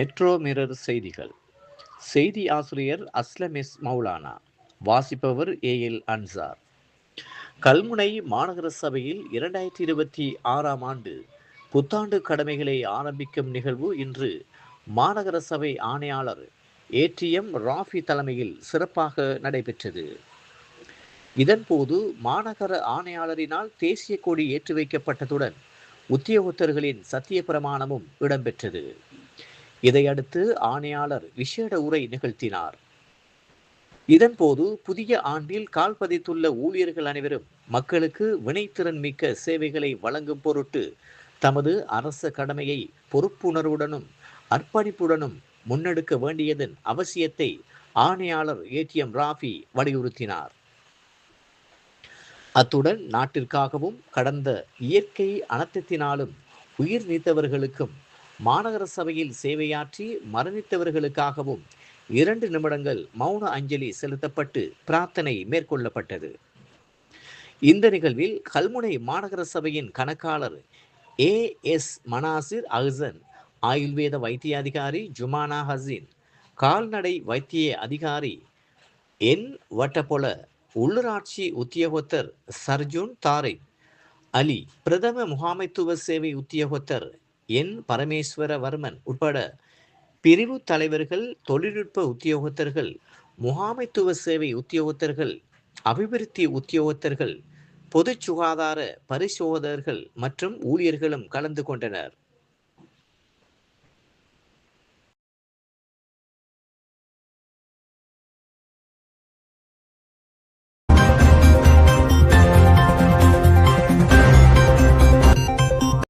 Metro mirror செய்திகள். செய்தி ஆசிரியர் அஸ்லம் எஸ் மௌலானா. வாசிப்பவர் ஏஎல் அன்சார். கல்முனை மாநகர சபையில் 2026 ஆண்டு புத்தாண்டு கடமைகளை ஆரம்பிக்கும் நிகழ்வு இன்று மாநகர சபை ஆணையாளர் ஏடிஎம் ராஃபி தலைமையில் சிறப்பாக நடைபெற்றது. இதன்போது மாநகர ஆணையாளரினால் தேசிய கொடி ஏற்றி வைக்கப்பட்டதுடன் உத்தியோகத்தர்களின் சத்திய பிரமாணமும் இடம்பெற்றது. இதையடுத்து ஆணையாளர் விசேட உரை நிகழ்த்தினார். இதன்போது புதிய ஆண்டில் கால் பதித்துள்ள ஊழியர்கள் அனைவரும் மக்களுக்கு வினைத்திறன் மிக்க சேவைகளை வழங்கும் பொருட்டு தமது அரச கடமையை பொறுப்புணர்வுடனும் அர்ப்பணிப்புடனும் முன்னெடுக்க வேண்டியதன் அவசியத்தை ஆணையாளர் ஏடிஎம் ராஃபி வலியுறுத்தினார். அத்துடன் நாட்டிற்காகவும் கடந்த இயற்கை அனர்த்தத்தினாலும் உயிர் நீத்தவர்களுக்கும் மாநகர சபையில் சேவையாற்றி மரணித்தவர்களுக்காகவும் 2 நிமிடங்கள் மௌன அஞ்சலி செலுத்தப்பட்டு பிரார்த்தனை மேற்கொள்ளப்பட்டது. இந்த நிகழ்வில் கல்முனை மாநகர சபையின் கணக்காளர் ஏஎஸ் மனாசிர் அஹ்சன், ஆயுர்வேத வைத்திய அதிகாரி ஜுமானா ஹசீன், கால்நடை வைத்திய அதிகாரி என் வட்டப்பொல, உள்ளூராட்சி உத்தியோகத்தர் சர்ஜுன் தாரிக் அலி, பிரதம முகாமைத்துவ சேவை உத்தியோகத்தர் என் பரமேஸ்வரவர்மன் உட்பட பிரிவு தலைவர்கள், தொழில்நுட்ப உத்தியோகத்தர்கள், முகாமைத்துவ சேவை உத்தியோகத்தர்கள், அபிவிருத்தி உத்தியோகத்தர்கள், பொது சுகாதார பரிசோதகர்கள் மற்றும் ஊழியர்களும் கலந்து கொண்டனர்.